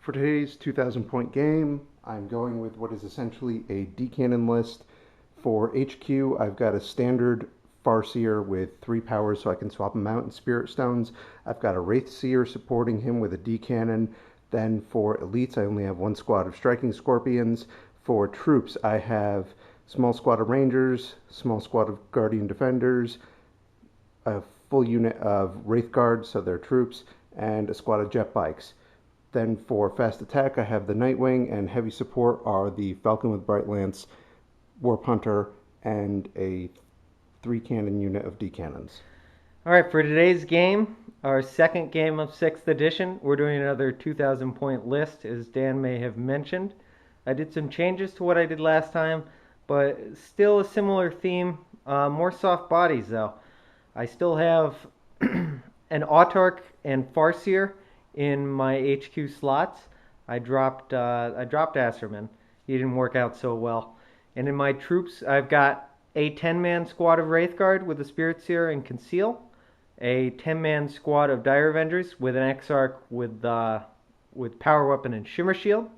For today's 2,000 point game, I'm going with what is essentially a D-cannon list. For HQ, I've got a standard Farseer with 3 powers so I can swap him out in Spirit Stones. I've got a Wraithseer supporting him with a D-cannon. Then for elites, I only have 1 squad of Striking Scorpions. For troops, I have small squad of Rangers, small squad of Guardian Defenders, a full unit of Wraith Guards, so they're troops, and a squad of Jet Bikes. Then for fast attack, I have the Nightwing, and heavy support are the Falcon with Bright Lance, Warp Hunter, and a 3-cannon unit of D-cannons. Alright, for today's game, our second game of 6th edition, we're doing another 2,000 point list, as Dan may have mentioned. I did some changes to what I did last time, but still a similar theme, more soft bodies though. I still have an Autarch and Farseer in my HQ slots. I dropped Asserman. He didn't work out so well. And in my troops, I've got a 10-man squad of Wraithguard with a Spirit Seer and Conceal, a 10-man squad of Dire Avengers with an Exarch with Power Weapon and Shimmer Shield,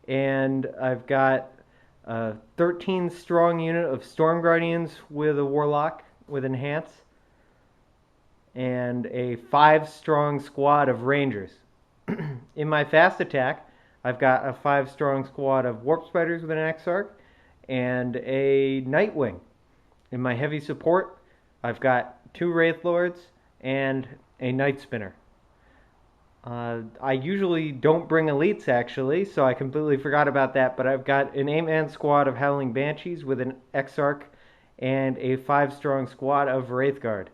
and I've got a 13-strong unit of Storm Guardians with a Warlock with Enhance, and a 5-strong squad of Rangers. In my fast attack, I've got a 5-strong squad of Warp Spiders with an Exarch and a Nightwing. In my heavy support, I've got 2 Wraith Lords and a Night Spinner. I usually don't bring elites actually, so I completely forgot about that, but I've got an 8-man squad of Howling Banshees with an Exarch and a 5-strong squad of Wraithguard.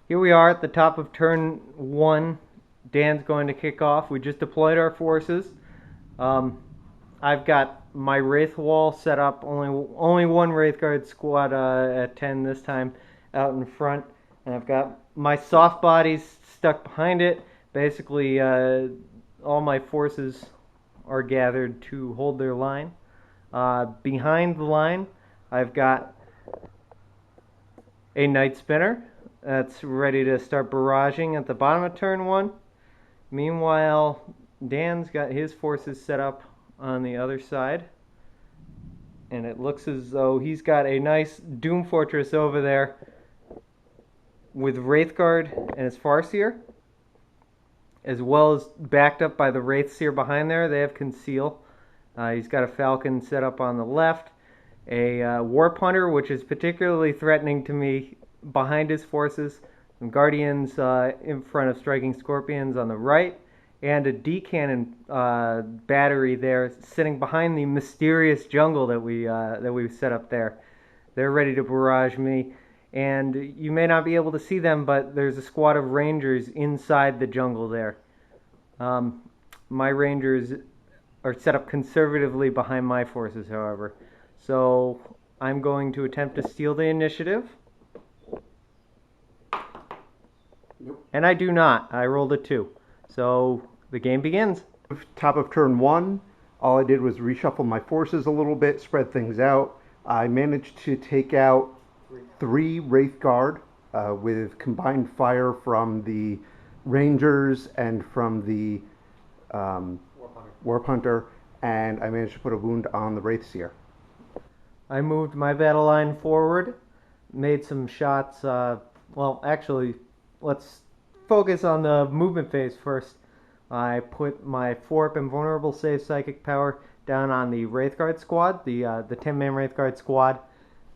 Here we are at the top of turn 1. Dan's going to kick off. We just deployed our forces. I've got my Wraith wall set up. Only one Wraithguard squad at 10 this time out in front. And I've got my soft bodies stuck behind it. Basically, all my forces are gathered to hold their line. Behind the line, I've got a Night Spinner that's ready to start barraging at the bottom of turn 1. Meanwhile, Dan's got his forces set up on the other side, and it looks as though he's got a nice Doom Fortress over there with Wraithguard and his Farseer, as well as backed up by the Wraithseer behind there. They have Conceal. He's got a Falcon set up on the left, a Warp Hunter, which is particularly threatening to me, behind his forces, some Guardians in front of Striking Scorpions on the right, and a D-cannon battery there sitting behind the mysterious jungle that we've set up there. They're ready to barrage me, and you may not be able to see them, but there's a squad of Rangers inside the jungle there. My Rangers are set up conservatively behind my forces, however. So I'm going to attempt to steal the initiative. Nope. And I do not. I rolled a 2. So the game begins. Top of turn 1, all I did was reshuffle my forces a little bit, spread things out. I managed to take out 3 Wraith Guard with combined fire from the Rangers and from the Warp Hunter, and I managed to put a wound on the Wraithseer. I moved my battle line forward, made some shots. Well, actually, let's focus on the movement phase first. I put my 4-up invulnerable save psychic power down on the Wraithguard squad, the 10-man Wraithguard squad,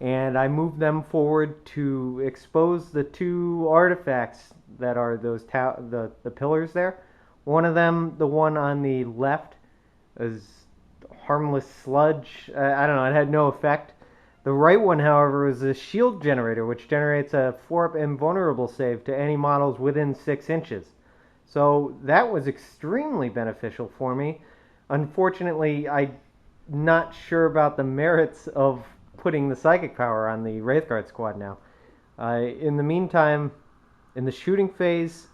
and I moved them forward to expose the 2 artifacts that are those the pillars there. One of them, the one on the left, is harmless sludge. I don't know, it had no effect. The right one, however, is a shield generator, which generates a 4-up invulnerable save to any models within 6 inches. So that was extremely beneficial for me. Unfortunately, I'm not sure about the merits of putting the psychic power on the Wraithguard squad now. In the meantime, in the shooting phase,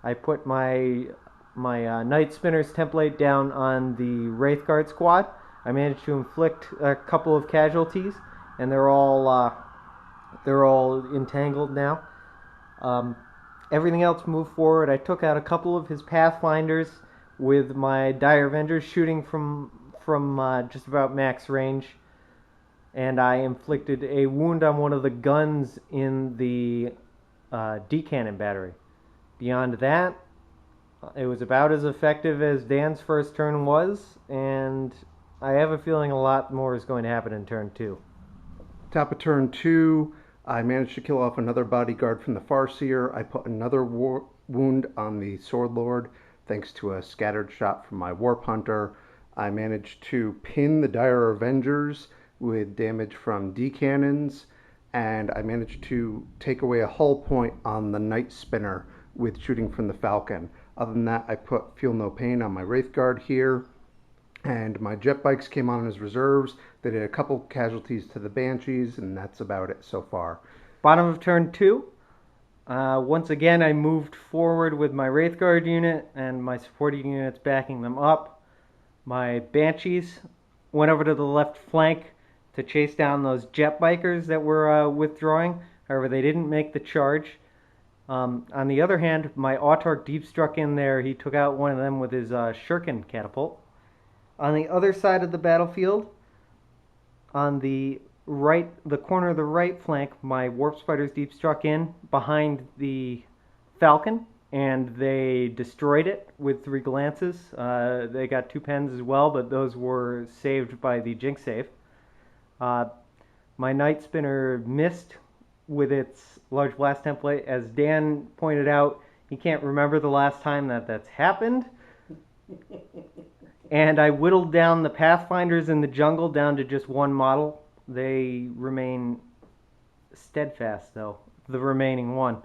I put my Night Spinner's template down on the Wraithguard squad. I managed to inflict a couple of casualties, and they're all entangled now. everything else moved forward. I took out a couple of his Pathfinders with my Dire Avengers shooting from just about max range, and I inflicted a wound on one of the guns in the D-cannon battery. Beyond that, it was about as effective as Dan's first turn was, and I have a feeling a lot more is going to happen in turn 2. Top of turn 2, I managed to kill off another bodyguard from the Farseer. I put another wound on the Sword Lord thanks to a scattered shot from my Warp Hunter. I managed to pin the Dire Avengers with damage from D-cannons, and I managed to take away a hull point on the Night Spinner with shooting from the Falcon. Other than that, I put Feel No Pain on my Wraith Guard here, and my jet bikes came on as reserves. They did a couple casualties to the Banshees, and that's about it so far. Bottom of turn 2, once again I moved forward with my Wraith Guard unit and my supporting units backing them up. My Banshees went over to the left flank to chase down those jet bikers that were withdrawing. However, they didn't make the charge. On the other hand, my Autark deep struck in there. He took out one of them with his Shuriken catapult. On the other side of the battlefield, on the corner of the right flank, my Warp Spiders deep struck in behind the Falcon, and they destroyed it with 3 glances. They got 2 pens as well, but those were saved by the Jinx save. My Night Spinner missed with its large blast template. As Dan pointed out, he can't remember the last time that's happened. And I whittled down the Pathfinders in the jungle down to just 1 model. They remain steadfast, though, the remaining 1.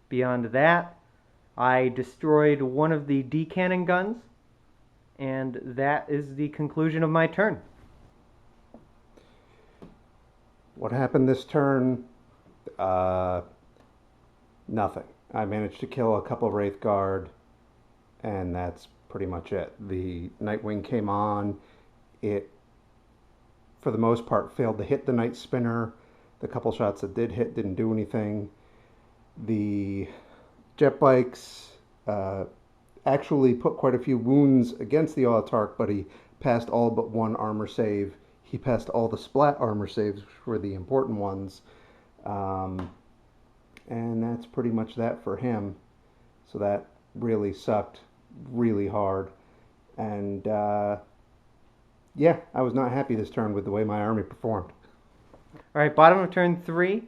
Beyond that, I destroyed one of the D-cannon guns, and that is the conclusion of my turn. What happened this turn? Nothing. I managed to kill a couple Wraith Guard, and that's pretty much it. The Nightwing came on. It, for the most part, failed to hit the Night Spinner. The couple shots that did hit didn't do anything. The jet bikes actually put quite a few wounds against the Autark, but he passed all but 1 armor save. He passed all the splat armor saves, which were the important ones. And that's pretty much that for him. So that really sucked really hard. And yeah, I was not happy this turn with the way my army performed. All right, bottom of turn 3,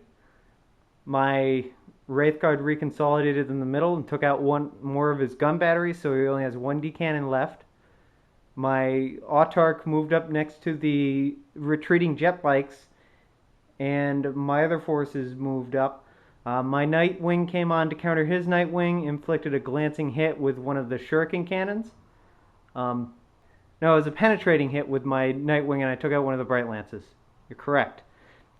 my Wraith Guard reconsolidated in the middle and took out 1 more of his gun batteries, so he only has 1 D-cannon left. My Autark moved up next to the retreating jet bikes, and my other forces moved up. My Nightwing came on to counter his Nightwing, inflicted a glancing hit with one of the Shuriken cannons. No, it was a penetrating hit with my Nightwing, and I took out one of the Bright Lances. You're correct.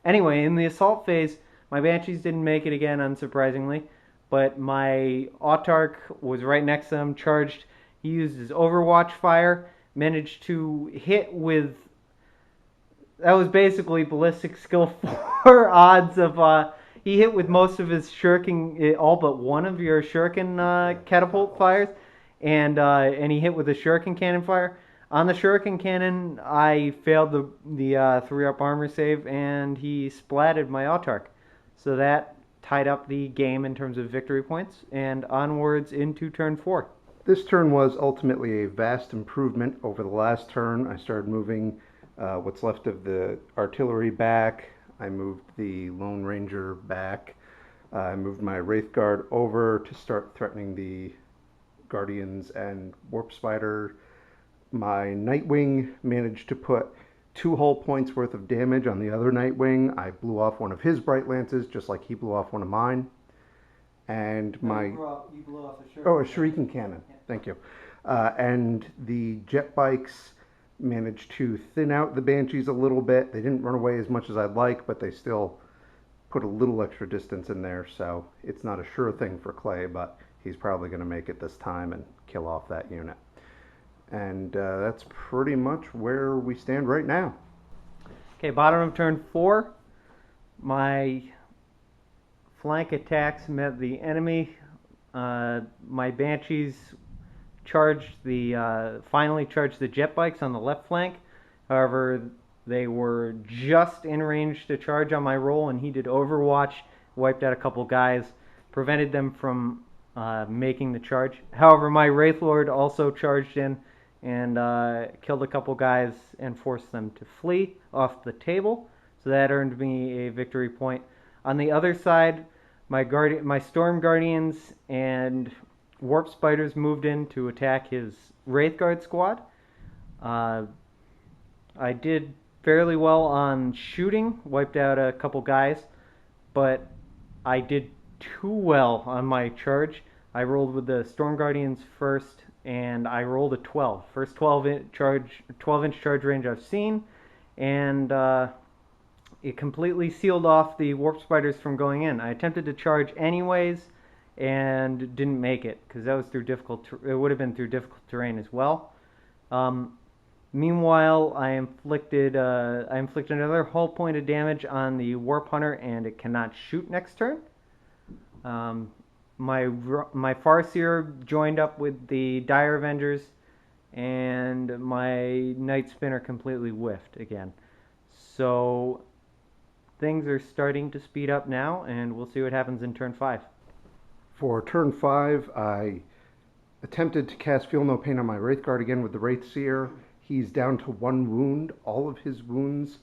Anyway, in the assault phase, my Banshees didn't make it again, unsurprisingly, but my Autark was right next to them, charged. He used his Overwatch fire, managed to hit with... That was basically ballistic skill 4 odds of... he hit with most of his Shuriken, all but one of your Shuriken catapult fires, and he hit with a Shuriken cannon fire. On the Shuriken cannon, I failed the 3-up armor save, and he splatted my Autark. So that tied up the game in terms of victory points, and onwards into turn 4. This turn was ultimately a vast improvement over the last turn. I started moving what's left of the artillery back. I moved the Lone Ranger back. I moved my Wraith Guard over to start threatening the Guardians and Warp Spider. My Nightwing managed to put 2 hull points worth of damage on the other Nightwing. I blew off one of his Bright Lances, just like he blew off one of mine. And You blew off a Shuriken. Oh, a Shuriken cannon. Yeah. Thank you. And the jet bikes managed to thin out the Banshees a little bit. They didn't run away as much as I'd like, but they still put a little extra distance in there. So it's not a sure thing for Clay, but he's probably going to make it this time and kill off that unit. And that's pretty much where we stand right now. Okay, bottom of turn 4. My flank attacks met the enemy My Banshees finally charged the jet bikes on the left flank. However, they were just in range to charge on my roll, and he did Overwatch, wiped out a couple guys, prevented them from making the charge. However, my Wraith Lord also charged in and killed a couple guys and forced them to flee off the table. So that earned me a victory point. On the other side, my Storm Guardians and Warp Spiders moved in to attack his Wraithguard squad. Uh, I did fairly well on shooting, wiped out a couple guys, but I did too well on my charge. I rolled with the Storm Guardians first, and I rolled a 12. First 12-inch charge range I've seen, and it completely sealed off the Warp Spiders from going in. I attempted to charge anyways, and didn't make it because that was through it would have been through difficult terrain as well. Meanwhile, I inflicted another hull point of damage on the Warp Hunter, and it cannot shoot next turn. My Farseer joined up with the Dire Avengers, and my Night Spinner completely whiffed again. So things are starting to speed up now, and we'll see what happens in turn 5. For turn 5, I attempted to cast Feel No Pain on my Wraithguard again with the Wraithseer. He's down to 1 wound. All of his wounds,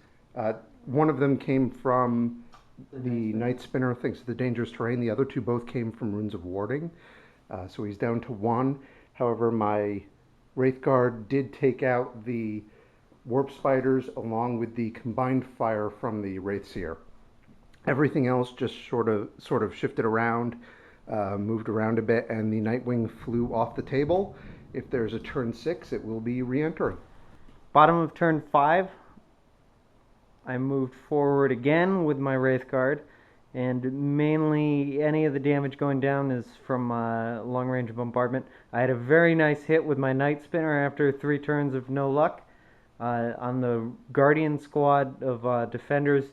one of them came from the Night Spinner, thanks to the dangerous terrain. The other 2 both came from Runes of Warding. So he's down to 1. However, my Wraithguard did take out the Warp Spiders along with the combined fire from the Wraithseer. Everything else just sort of shifted around, moved around a bit, and the Nightwing flew off the table. If there's a turn 6, it will be re-entering. Bottom of turn 5, I moved forward again with my Wraithguard, and mainly any of the damage going down is from long-range bombardment. I had a very nice hit with my Night Spinner after 3 turns of no luck on the Guardian squad of defenders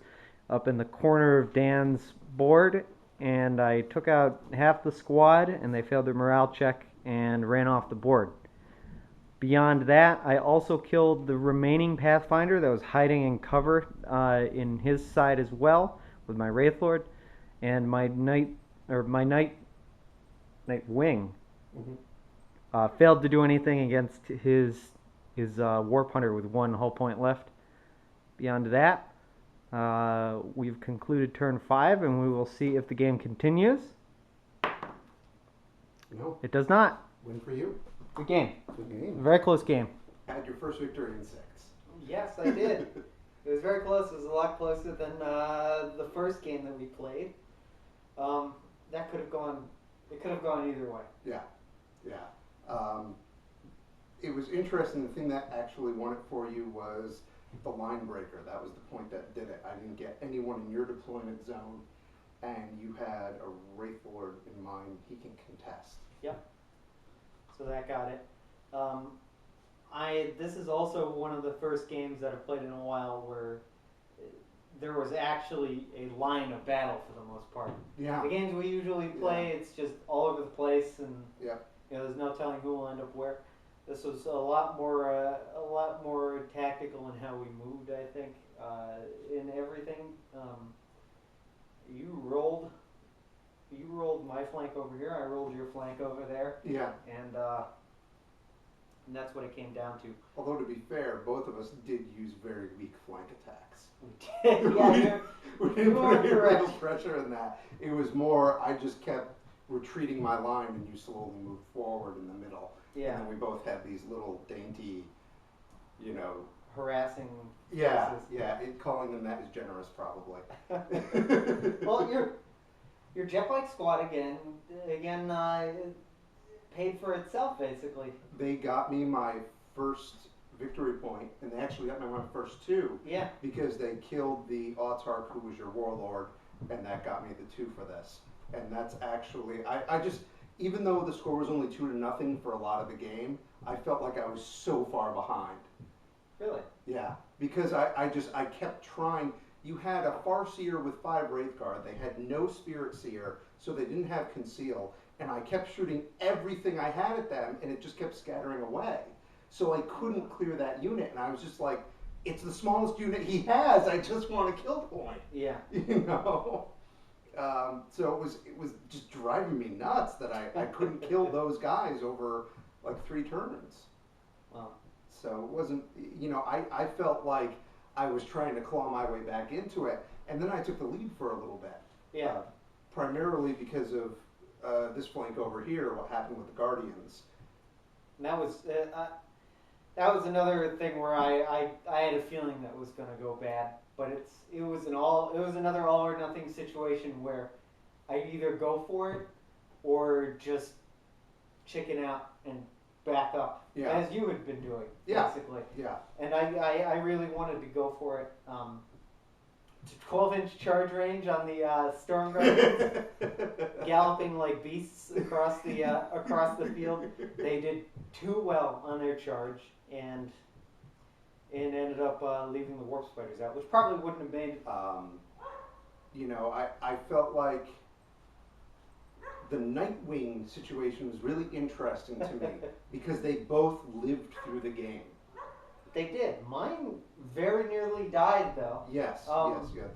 up in the corner of Dan's board, and I took out half the squad, and they failed their morale check and ran off the board. Beyond that, I also killed the remaining Pathfinder that was hiding in cover in his side as well with my Wraithlord, and my Nightwing failed to do anything against his Warp Hunter with 1 hull point left. Beyond that, we've concluded turn 5, and we will see if the game continues. No. It does not. Win for you. Good game. Good game. Very close game. Had your first victory in 6. Yes, I did. It was very close. It was a lot closer than the first game that we played. That could have gone. It could have gone either way. Yeah, yeah. It was interesting. The thing that actually won it for you was the line breaker. That was the point that did it. I didn't get anyone in your deployment zone, and you had a Wraithlord in mind. He can contest. Yep. So that got it. This is also one of the first games that I've played in a while where there was actually a line of battle for the most part. Yeah. The games we usually play, it's just all over the place, and Yep. there's no telling who will end up where. This was a lot more tactical in how we moved. I think in everything. You rolled my flank over here. I rolled your flank over there. Yeah. And that's what it came down to. Although to be fair, both of us did use very weak flank attacks. We did. Yeah, we didn't put any real pressure in that. It was more, I just kept retreating my line and you slowly moved forward in the middle. Yeah. And then we both had these little dainty, harassing. Yeah, faces. yeah. Calling them that is generous, probably. Well, your jet bike squad again paid for itself basically. They got me my first victory point, and they actually got me my first 2. Yeah. Because they killed the Autark, who was your warlord, and that got me the 2 for this. And that's actually, I just, even though the score was only 2-0 for a lot of the game, I felt like I was so far behind. Really? Yeah, because I kept trying. You had a Farseer with 5 Wraithguard. They had no Spirit Seer, so they didn't have Conceal. and I kept shooting everything I had at them, and it just kept scattering away. So I couldn't clear that unit, and I was just like, it's the smallest unit he has. I just want a kill point. Yeah. You know. So it was just driving me nuts that I couldn't kill those guys over like 3 turns. Wow. So it wasn't, I felt like I was trying to claw my way back into it, and then I took the lead for a little bit. Yeah. Primarily because of this flank over here, what happened with the Guardians. And that was another thing where I had a feeling that was going to go bad, but it was another all or nothing situation where I'd either go for it or just chicken out and back up, as you had been doing, basically. Yeah. And I really wanted to go for it. 12-inch charge range on the Storm Guardians, galloping like beasts across the field. They did too well on their charge, and ended up leaving the Warp Spiders out, which probably wouldn't have made. I felt like the Nightwing situation was really interesting to me because they both lived through the game. They did. Mine very nearly died, though. Yes,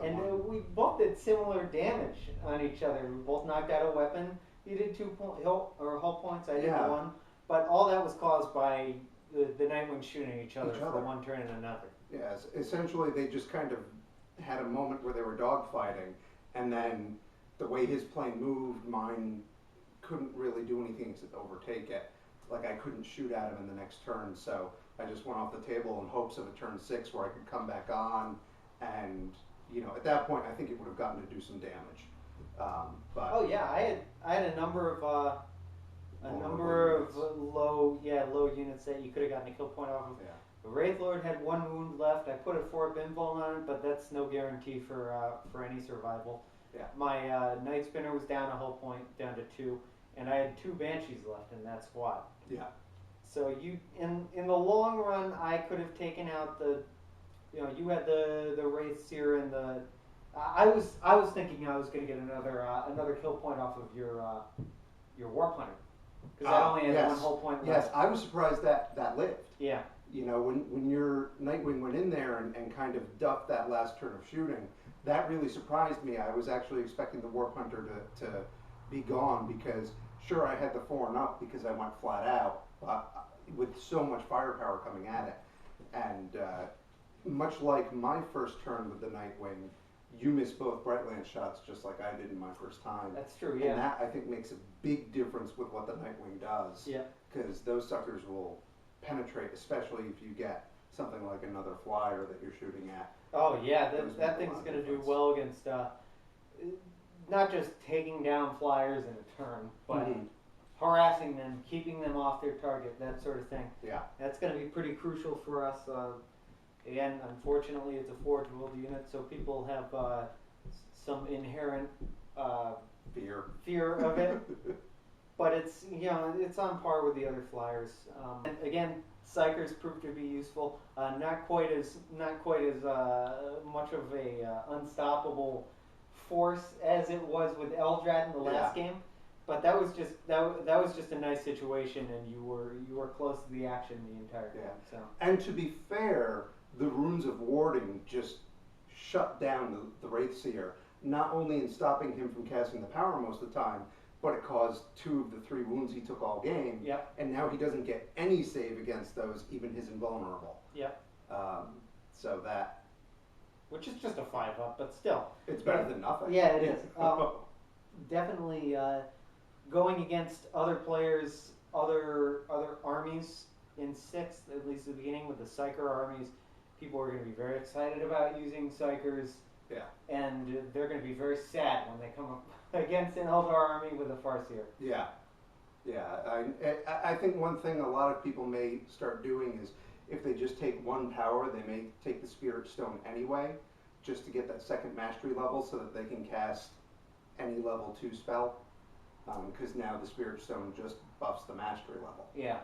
and we both did similar damage on each other. We both knocked out a weapon. You did 2 hull points. I did 1. But all that was caused by the Nightwing shooting each other for 1 turn and another. Yes, essentially they just kind of had a moment where they were dogfighting, and then the way his plane moved, mine couldn't really do anything except overtake it. Like I couldn't shoot at him in the next turn, so I just went off the table in hopes of a turn 6 where I could come back on, and at that point I think it would have gotten to do some damage. But oh yeah, I had a number of low units that you could have gotten a kill point off of. Yeah. The Wraith Lord had 1 wound left. I put a 4 Binvuln on it, but that's no guarantee for any survival. Yeah. My Night Spinner was down a hull point, down to 2, and I had 2 Banshees left in that squad. Yeah. So in the long run, I could have taken out you had the Wraith Seer and the. I was thinking I was going to get another kill point off of your Warp Hunter, because I only had 1 hull point left. Yes, I was surprised that lived. Yeah. When your Nightwing went in there and kind of ducked that last turn of shooting, that really surprised me. I was actually expecting the Warp Hunter to be gone because, sure, I had the 4 and up because I went flat out, with so much firepower coming at it. And much like my first turn with the Nightwing, you missed both Brightland shots just like I did in my first time. That's true, yeah. And that, I think, makes a big difference with what the Nightwing does. Yeah. Because those suckers will penetrate, especially if you get something like another flyer that you're shooting at. Oh yeah, that thing's going to do well against not just taking down flyers in a turn, but harassing them, keeping them off their target, that sort of thing. Yeah. That's going to be pretty crucial for us. Again, unfortunately, it's a Forge World unit, so people have some inherent fear of it. But it's it's on par with the other flyers. And again, Psychers proved to be useful. Not quite as much of a unstoppable force as it was with Eldar in the last game. But that was just a nice situation, and you were close to the action the entire game. So. And to be fair, the Runes of Warding just shut down the Wraithseer, not only in stopping him from casting the power most of the time, but it caused 2 of the 3 wounds he took all game. Yep. And now he doesn't get any save against those, even his invulnerable. Yep. So that... Which is just a 5-up, but still. It's better than nothing. Yeah, it is. Definitely going against other players, other armies in 6th, at least at the beginning with the Psyker armies, people are going to be very excited about using Psychers. Yeah. And they're going to be very sad when they come up against an Eldar army with a Farseer. Yeah. Yeah. I think one thing a lot of people may start doing is if they just take 1 power, they may take the Spirit Stone anyway, just to get that 2nd mastery level so that they can cast any level 2 spell. Because now the Spirit Stone just buffs the mastery level. Yeah.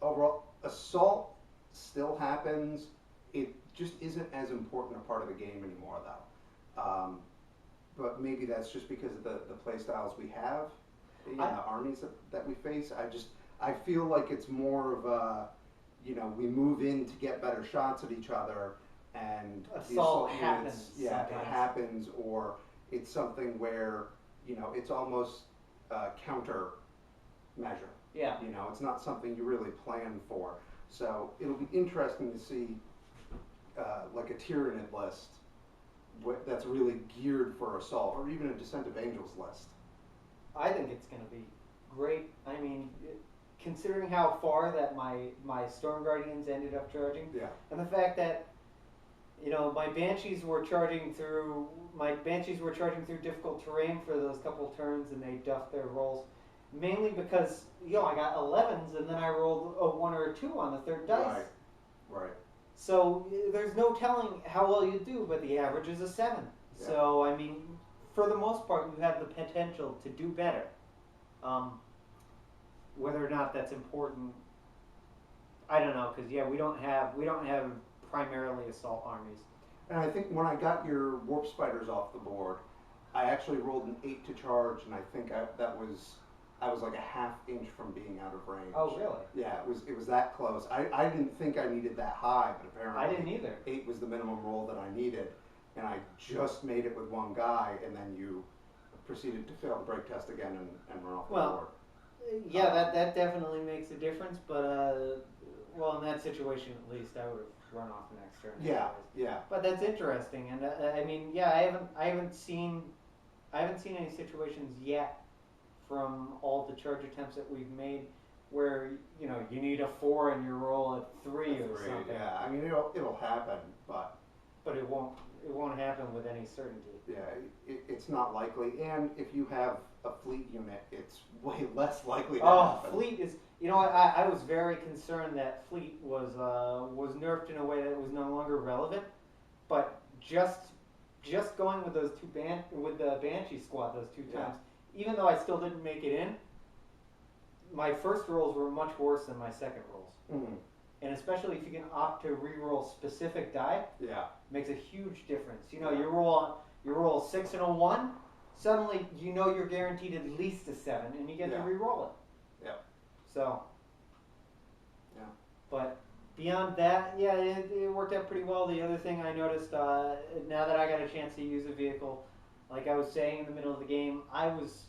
Overall, Assault still happens. It just isn't as important a part of the game anymore, though. but maybe that's just because of the play styles we have, and the armies that we face. I feel like it's more of a, we move in to get better shots at each other, and assault happens. Yeah, sometimes. it happens, or it's something where it's almost a counter measure. Yeah. It's not something you really plan for. So it'll be interesting to see like a Tyranid list that's really geared for assault, or even a Descent of Angels list. I think it's going to be great. I mean, considering how far that my Storm Guardians ended up charging, Yeah. and the fact that my Banshees were charging through difficult terrain for those couple turns, and they duffed their rolls, mainly because I got 11s, and then I rolled a 1 or a 2 on the third dice. Right. So there's no telling how well you do, but the average is a 7. Yeah. So I mean, for the most part, you have the potential to do better. Whether or not that's important, I don't know, because we don't have primarily assault armies. And I think when I got your Warp Spiders off the board, I actually rolled an 8 to charge, and I think I was like a ½ inch from being out of range. Oh, really? Yeah, it was that close. I didn't think I needed that high, but apparently I didn't either. 8 was the minimum roll that I needed, and I just made it with one guy, and then you proceeded to fail the break test again and run off the board. Yeah, that definitely makes a difference, but in that situation at least, I would have run off the next turn. Yeah, anyways. yeah. But that's interesting, and I mean, I haven't seen any situations yet from all the charge attempts that we've made where you need a 4 and you roll a 3 or something. Yeah, I mean it'll happen, but it won't happen with any certainty. Yeah, it's not likely, and if you have a fleet unit, it's way less likely to happen. Fleet is. I was very concerned that fleet was nerfed in a way that was no longer relevant, but just going with those with the Banshee squad those 2 times, even though I still didn't make it in, my first rolls were much worse than my second rolls. Mm-hmm. And especially if you can opt to re-roll specific die, makes a huge difference. You roll a 6 and a 1, suddenly you're guaranteed at least a 7, and you get to re-roll it. Yeah. So. Yeah. But beyond that, it worked out pretty well. The other thing I noticed, now that I got a chance to use a vehicle, like I was saying in the middle of the game, I was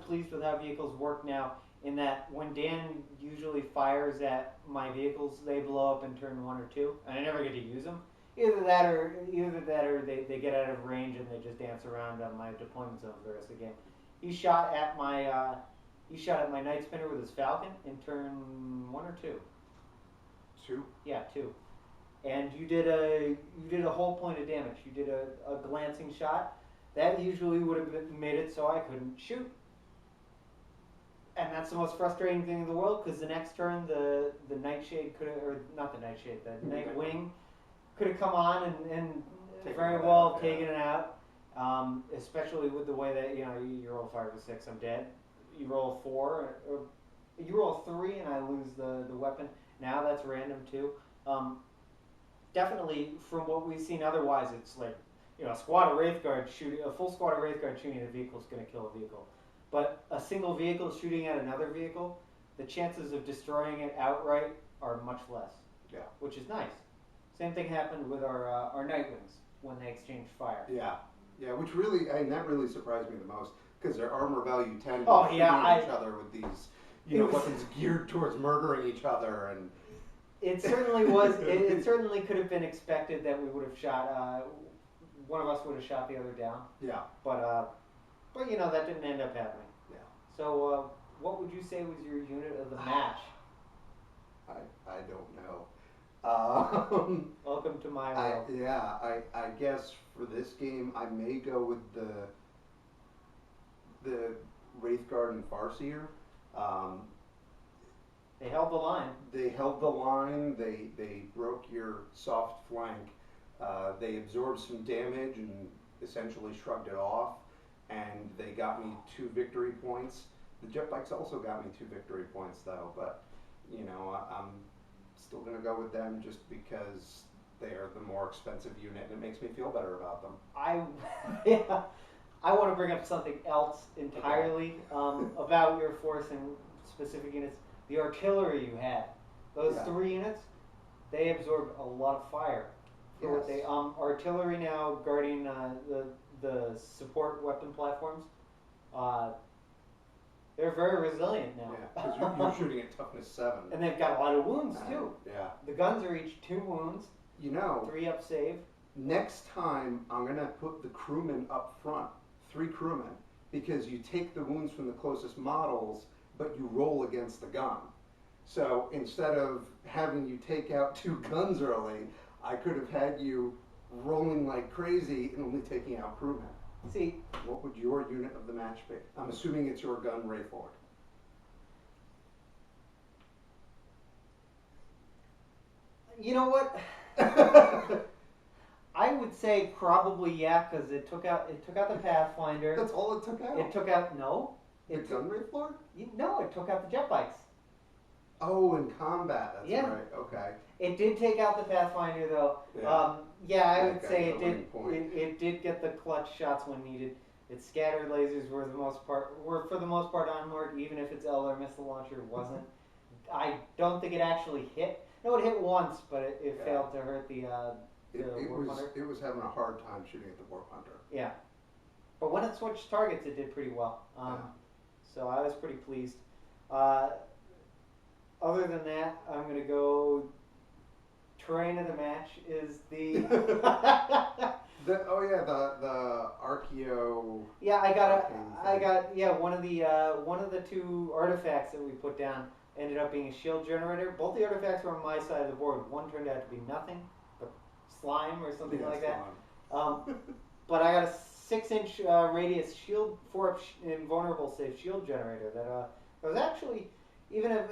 pleased with how vehicles work now. In that, when Dan usually fires at my vehicles, they blow up in turn 1 or 2, and I never get to use them. Either that, or they get out of range and they just dance around on my deployment zone for the rest of the game. He shot at my Night Spinner with his Falcon in turn 1 or 2. 2? Yeah, 2. And you did a whole point of damage. You did a glancing shot. That usually would have made it so I couldn't shoot. And that's the most frustrating thing in the world, because the next turn the Nightshade could have, or not the Nightshade, the Nightwing could have come on and very well taken it out. Especially with the way that you roll 5 or 6, I'm dead. You roll 4, or you roll 3, and I lose the weapon. Now that's random too. Definitely, from what we've seen otherwise, it's like a squad of Wraithguard shooting, a full squad of Wraithguard shooting at a vehicle is going to kill a vehicle. But a single vehicle shooting at another vehicle, the chances of destroying it outright are much less. Yeah. Which is nice. Same thing happened with our Nightwings when they exchanged fire. Yeah. Yeah, which really, that really surprised me the most, because their armor value 10 shooting each other with these, weapons geared towards murdering each other, and it certainly was. It certainly could have been expected that we would have shot. One of us would have shot the other down. Yeah. But that didn't end up happening. Yeah. So what would you say was your unit of the match? I don't know. Welcome to my world. I guess for this game I may go with the Wraithguard and Farseer. They held the line. They held the line. They broke your soft flank. They absorbed some damage and essentially shrugged it off. And they got me 2 victory points. The jet bikes also got me 2 victory points, though. But I'm still gonna go with them just because they are the more expensive unit, and it makes me feel better about them. I want to bring up something else entirely about your force and specific units. The artillery you had, those Yeah. 3 units, they absorb a lot of fire. For what they Yes. artillery now guarding the support weapon platforms, they're very resilient now. Yeah, because you're shooting at toughness 7. And they've got a lot of wounds too. Yeah. The guns are each 2 wounds, You know, 3 up save. next time I'm going to put the crewmen up front, 3 crewmen, because you take the wounds from the closest models, but you roll against the gun. So instead of having you take out 2 guns early, I could have had you rolling like crazy and only taking out crewmen. See, What would your unit of the match be? I'm assuming it's your gun, Rayford. you know what? I would say probably yeah, because it took out the Pathfinder. That's all it took out. It took out no. The It gun Rayford? no. It took out the jet bikes. Oh, in combat. That's Yeah. right. Okay. It did take out the Pathfinder though. Yeah. I would Okay, say the it winning did. point. It did get the clutch shots when needed. Its scattered lasers were for the most part onward, even if its Eldar missile launcher wasn't. I don't think it actually hit. No, it hit once, but it Yeah. failed to hurt the It Warp was Hunter. it was having a hard time shooting at the Warp Hunter. Yeah. But when it switched targets, it did pretty well. Yeah. So I was pretty pleased. Other than that, I'm going to go terrain of the match is the... The Archeo. Yeah, Arcane thing. one of the 2 artifacts that we put down ended up being a shield generator. Both the artifacts were on my side of the board. One turned out to be nothing, but slime or something like that. But I got a 6-inch radius shield, 4-up invulnerable safe shield generator that was actually even if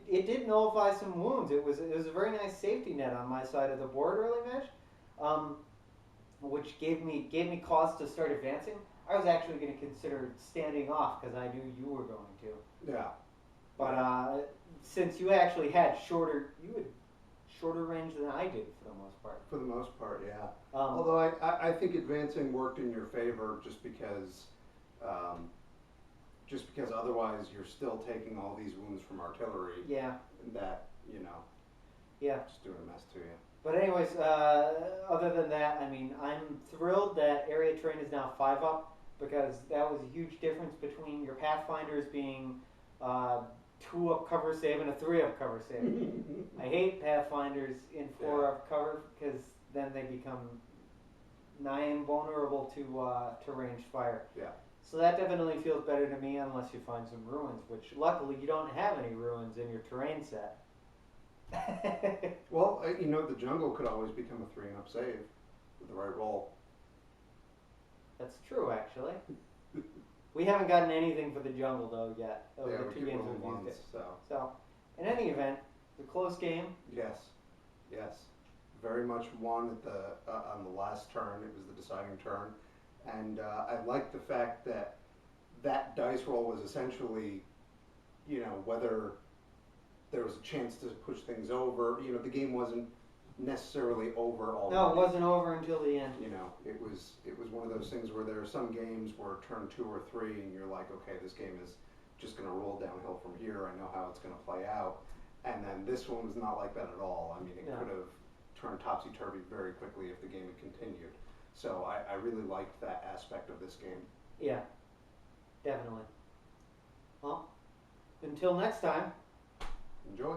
it did nullify some wounds. It was a very nice safety net on my side of the board early match, which gave me cause to start advancing. I was actually going to consider standing off because I knew you were going to. Yeah. But since you actually had shorter range than I did for the most part. For the most part, yeah. Although I think advancing worked in your favor just because otherwise you're still taking all these wounds from artillery. Yeah. That Yeah. just doing a mess to you. But anyways, other than that, I mean, I'm thrilled that area terrain is now 5 up because that was a huge difference between your Pathfinders being 2 up cover save and a 3 up cover save. I hate Pathfinders in 4 up cover because then they become nigh invulnerable to ranged fire. Yeah. So that definitely feels better to me unless you find some ruins, which luckily you don't have any ruins in your terrain set. Well, the jungle could always become a 3-and-up save with the right roll. That's true, actually. We haven't gotten anything for the jungle though yet. Of Yeah, the we 2 keep games rolling we've ones, used it. so. So, in any event, the close game. Yes. Very much won at the on the last turn. It was the deciding turn, and I like the fact that dice roll was essentially, whether there was a chance to push things over. The game wasn't necessarily over already. No, it wasn't over until the end. It was one of those things where there are some games where turn 2 or 3, and you're like, okay, this game is just going to roll downhill from here. I know how it's going to play out. And then this one was not like that at all. I mean, it could have turned topsy-turvy very quickly if the game had continued. So I really liked that aspect of this game. Yeah, definitely. Well, until next time. Enjoy.